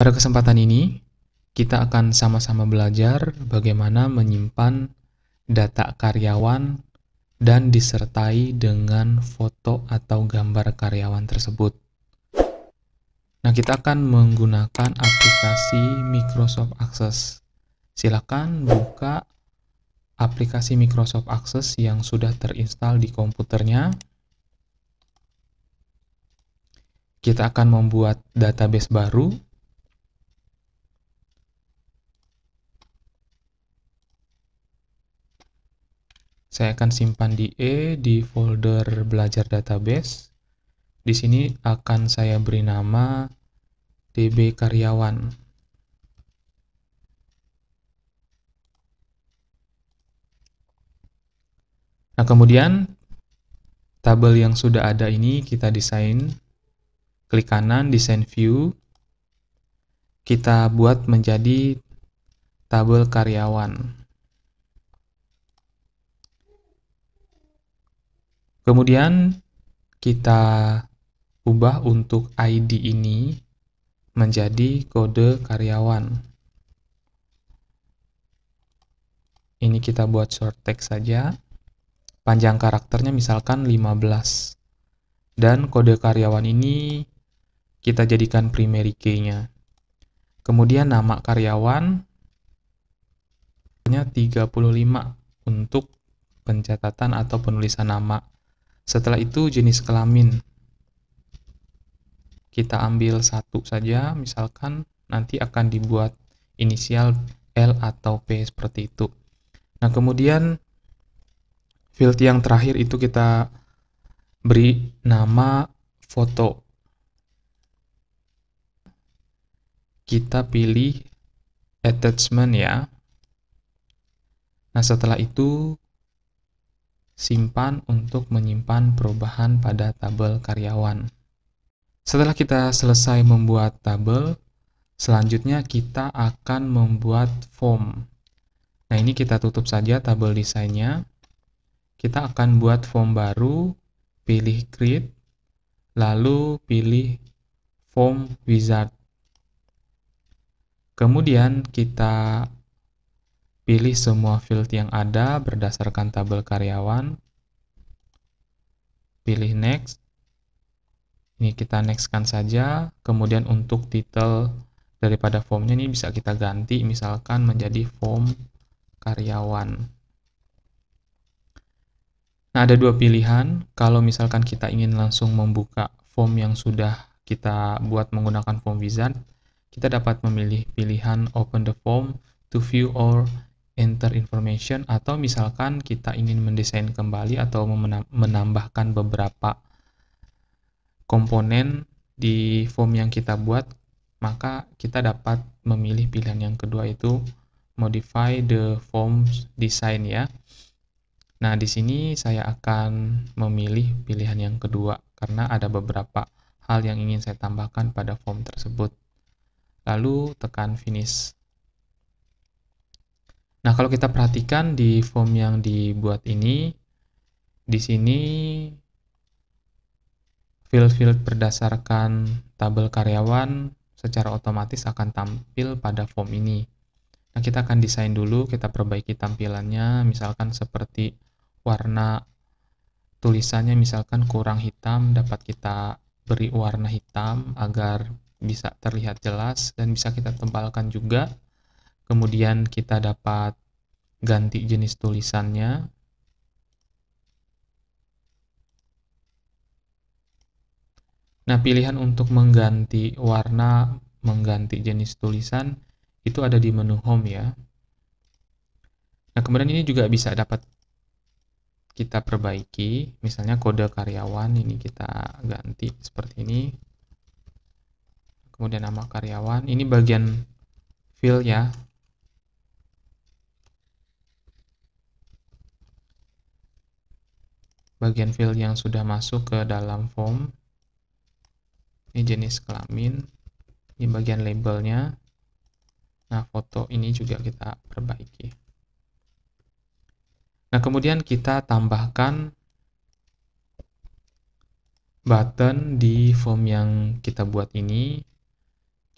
Pada kesempatan ini, kita akan sama-sama belajar bagaimana menyimpan data karyawan dan disertai dengan foto atau gambar karyawan tersebut. Nah, kita akan menggunakan aplikasi Microsoft Access. Silakan buka aplikasi Microsoft Access yang sudah terinstall di komputernya. Kita akan membuat database baru. Saya akan simpan di di folder belajar database. Di sini akan saya beri nama DB karyawan. Nah, kemudian tabel yang sudah ada ini kita desain. Klik kanan, desain view. Kita buat menjadi tabel karyawan. Kemudian kita ubah untuk ID ini menjadi kode karyawan. Ini kita buat short text saja. Panjang karakternya misalkan 15. Dan kode karyawan ini kita jadikan primary key-nya. Kemudian nama karyawan nya 35 untuk pencatatan atau penulisan nama. Setelah itu jenis kelamin. Kita ambil satu saja, misalkan nanti akan dibuat inisial L atau P seperti itu. Nah, kemudian field yang terakhir itu kita beri nama foto. Kita pilih attachment ya. Nah, setelah itu simpan untuk menyimpan perubahan pada tabel karyawan. Setelah kita selesai membuat tabel, selanjutnya kita akan membuat form. Nah, ini kita tutup saja tabel desainnya. Kita akan buat form baru, pilih create, lalu pilih form wizard. Kemudian kita pilih semua field yang ada berdasarkan tabel karyawan. Pilih next. Ini kita nextkan saja. Kemudian untuk title daripada formnya ini bisa kita ganti misalkan menjadi form karyawan. Nah, ada dua pilihan. Kalau misalkan kita ingin langsung membuka form yang sudah kita buat menggunakan form wizard, kita dapat memilih pilihan open the form to view or enter information, atau misalkan kita ingin mendesain kembali atau menambahkan beberapa komponen di form yang kita buat, maka kita dapat memilih pilihan yang kedua, itu modify the forms design ya. Nah, di sini saya akan memilih pilihan yang kedua karena ada beberapa hal yang ingin saya tambahkan pada form tersebut. Lalu tekan finish. Nah, kalau kita perhatikan di form yang dibuat ini, di sini field-field berdasarkan tabel karyawan secara otomatis akan tampil pada form ini. Nah, kita akan desain dulu, kita perbaiki tampilannya, misalkan seperti warna tulisannya misalkan kurang hitam, dapat kita beri warna hitam agar bisa terlihat jelas dan bisa kita tebalkan juga. Kemudian kita dapat ganti jenis tulisannya. Nah, pilihan untuk mengganti warna, mengganti jenis tulisan, itu ada di menu home ya. Nah, kemudian ini juga bisa dapat kita perbaiki, misalnya kode karyawan, ini kita ganti seperti ini. Kemudian nama karyawan, ini bagian field ya. Bagian field yang sudah masuk ke dalam form. Ini jenis kelamin, ini bagian labelnya. Nah, foto ini juga kita perbaiki. Nah, kemudian kita tambahkan button di form yang kita buat ini.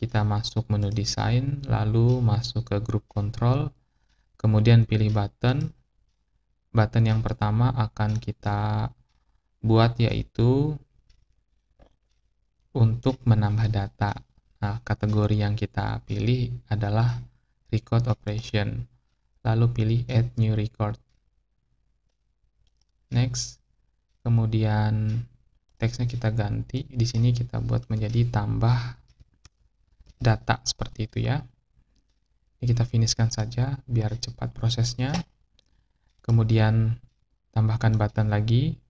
kita masuk menu desain, lalu masuk ke group control, kemudian pilih button. Button yang pertama akan kita buat yaitu untuk menambah data. Nah, kategori yang kita pilih adalah record operation. Lalu pilih add new record. Next. Kemudian teksnya kita ganti. Di sini kita buat menjadi tambah data seperti itu ya. Ini kita finishkan saja biar cepat prosesnya. Kemudian tambahkan button lagi.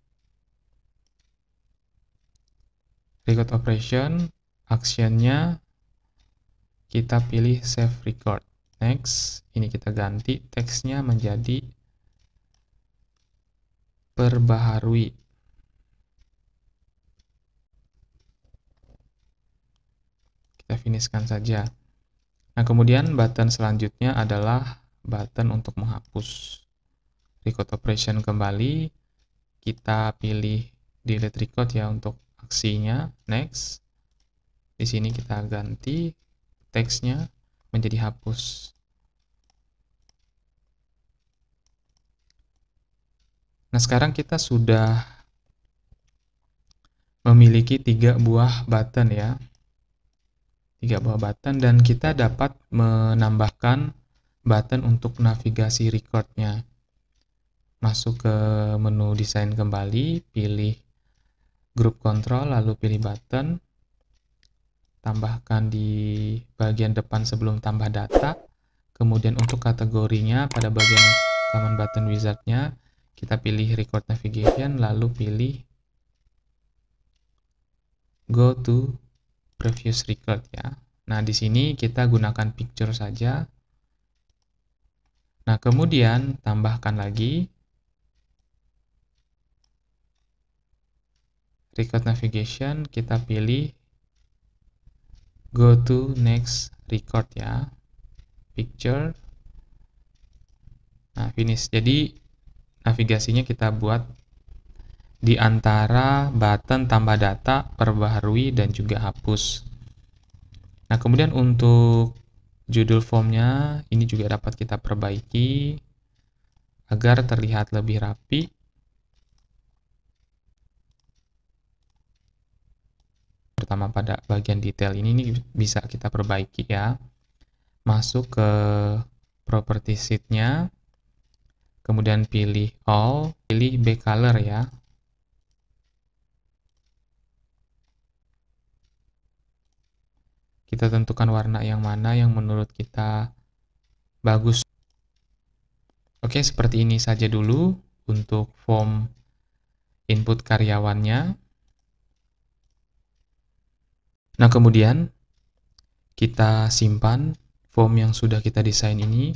Record operation, actionnya kita pilih save record. Next, ini kita ganti teksnya menjadi perbaharui. Kita finishkan saja. Nah, kemudian button selanjutnya adalah button untuk menghapus. Record operation kembali, kita pilih delete record ya untuk aksinya. Next, di sini kita ganti teksnya menjadi hapus. Nah, sekarang kita sudah memiliki 3 buah button ya. 3 buah button dan kita dapat menambahkan button untuk navigasi recordnya. Masuk ke menu desain kembali, pilih group control, lalu pilih button, tambahkan di bagian depan sebelum tambah data, kemudian untuk kategorinya pada bagian command button wizardnya, kita pilih record navigation, lalu pilih go to previous record ya. Nah, di sini kita gunakan picture saja. Nah, kemudian tambahkan lagi record navigation, kita pilih go to next record ya. Picture. Nah, finish. Jadi navigasinya kita buat di antara button tambah data, perbaharui, dan juga hapus. Nah, kemudian untuk judul formnya, ini juga dapat kita perbaiki agar terlihat lebih rapi. Pertama pada bagian detail ini bisa kita perbaiki ya. Masuk ke property sheet-nya, kemudian pilih all, pilih back color ya. Kita tentukan warna yang mana yang menurut kita bagus. Oke, seperti ini saja dulu untuk form input karyawannya. Nah, kemudian kita simpan form yang sudah kita desain ini.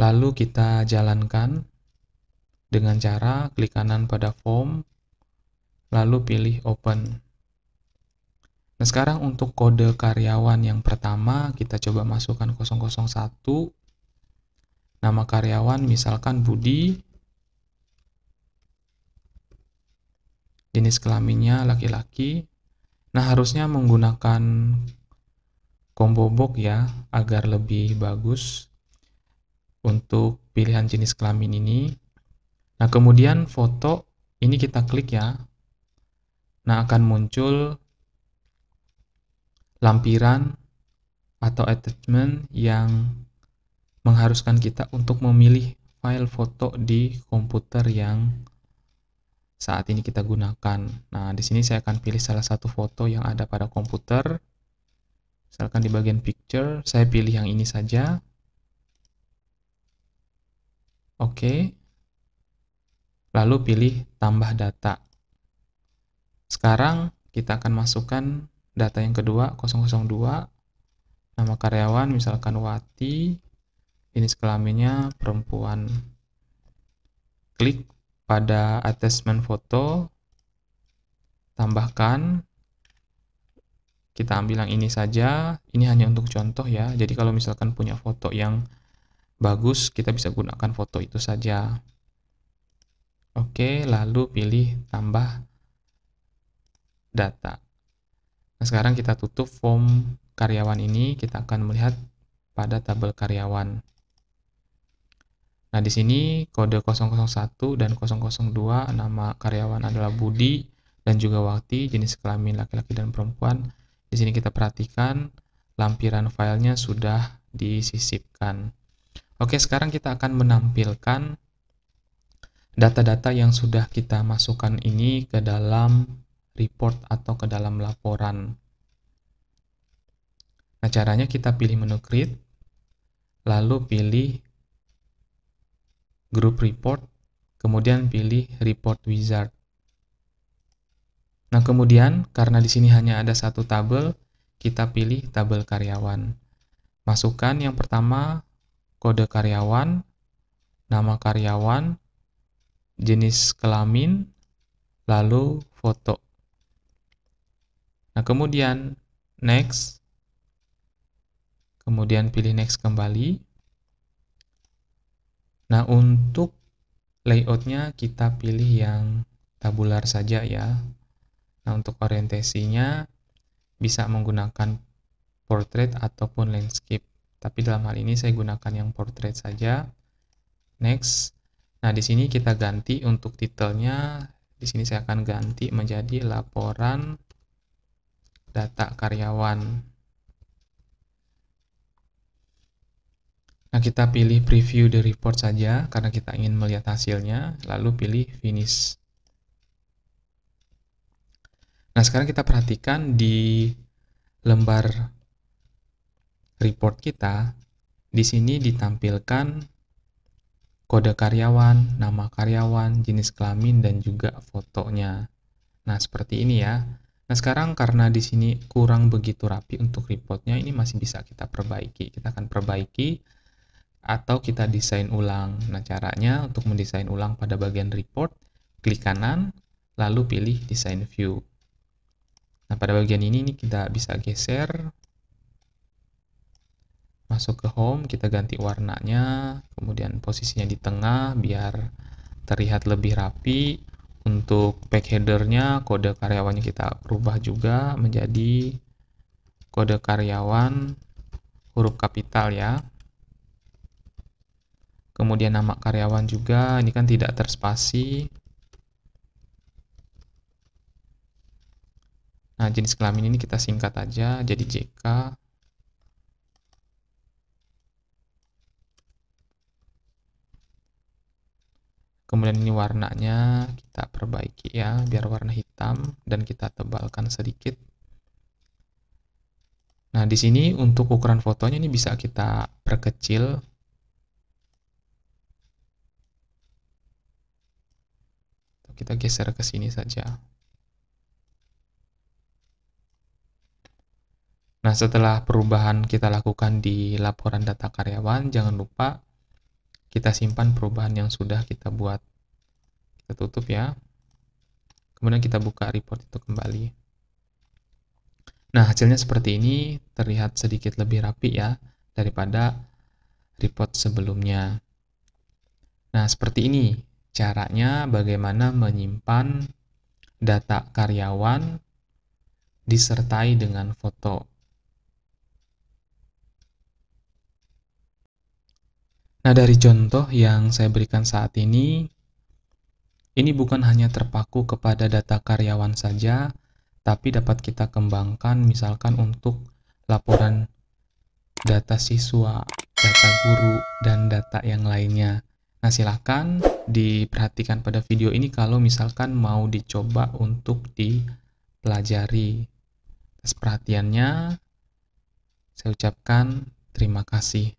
Lalu kita jalankan dengan cara klik kanan pada form, lalu pilih open. Nah, sekarang untuk kode karyawan yang pertama, kita coba masukkan 001. Nama karyawan misalkan Budi. Jenis kelaminnya laki-laki. Nah, harusnya menggunakan combo box ya, agar lebih bagus untuk pilihan jenis kelamin ini. Nah, kemudian foto, ini kita klik ya. Nah, akan muncul lampiran atau attachment yang mengharuskan kita untuk memilih file foto di komputer yang saat ini kita gunakan. Nah, di sini saya akan pilih salah satu foto yang ada pada komputer. Misalkan di bagian picture, saya pilih yang ini saja. Oke. Lalu pilih tambah data. Sekarang kita akan masukkan data yang kedua, 002. Nama karyawan misalkan Wati. Jenis kelaminnya perempuan. Klik pada attachment foto. Tambahkan. Kita ambil yang ini saja. Ini hanya untuk contoh ya. Jadi kalau misalkan punya foto yang bagus, kita bisa gunakan foto itu saja. Oke, lalu pilih tambah data. Nah, sekarang kita tutup form karyawan ini, kita akan melihat pada tabel karyawan. Nah, di sini kode 001 dan 002, nama karyawan adalah Budi dan juga Wakti, jenis kelamin laki-laki dan perempuan. Di sini kita perhatikan lampiran filenya sudah disisipkan. Oke, sekarang kita akan menampilkan data-data yang sudah kita masukkan ini ke dalam report atau ke dalam laporan. Nah, caranya kita pilih menu Create, lalu pilih Group Report, kemudian pilih Report Wizard. Nah, kemudian karena di sini hanya ada satu tabel, kita pilih tabel karyawan. Masukkan yang pertama kode karyawan, nama karyawan, jenis kelamin, lalu foto. Nah, kemudian next, kemudian pilih next kembali. Nah, untuk layoutnya kita pilih yang tabular saja ya. Nah, untuk orientasinya bisa menggunakan portrait ataupun landscape. Tapi dalam hal ini saya gunakan yang portrait saja. Next. Nah, di sini kita ganti untuk titelnya. Di sini saya akan ganti menjadi laporan data karyawan. Nah, kita pilih preview the report saja karena kita ingin melihat hasilnya, lalu pilih finish. Nah, sekarang kita perhatikan di lembar report kita, di sini ditampilkan kode karyawan, nama karyawan, jenis kelamin, dan juga fotonya. Nah, seperti ini ya. Nah, sekarang karena di sini kurang begitu rapi untuk reportnya, ini masih bisa kita perbaiki. Kita akan perbaiki atau kita desain ulang. Nah, caranya untuk mendesain ulang pada bagian report, klik kanan, lalu pilih design view. Nah, pada bagian ini kita bisa geser, masuk ke home, kita ganti warnanya, kemudian posisinya di tengah biar terlihat lebih rapi. Untuk back headernya, kode karyawannya kita rubah juga menjadi kode karyawan huruf kapital ya. Kemudian nama karyawan juga, ini kan tidak terspasi. Nah, jenis kelamin ini kita singkat aja, jadi JK. Kemudian ini warnanya kita perbaiki ya, biar warna hitam, dan kita tebalkan sedikit. Nah, di sini untuk ukuran fotonya ini bisa kita perkecil. Kita geser ke sini saja. Nah, setelah perubahan kita lakukan di laporan data karyawan, jangan lupa kita simpan perubahan yang sudah kita buat. Kita tutup ya. Kemudian kita buka report itu kembali. Nah, hasilnya seperti ini, terlihat sedikit lebih rapi ya daripada report sebelumnya. Nah, seperti ini caranya bagaimana menyimpan data karyawan disertai dengan foto. Nah, dari contoh yang saya berikan saat ini bukan hanya terpaku kepada data karyawan saja, tapi dapat kita kembangkan misalkan untuk laporan data siswa, data guru, dan data yang lainnya. Nah, silahkan diperhatikan pada video ini kalau misalkan mau dicoba untuk dipelajari. Atas perhatiannya, saya ucapkan terima kasih.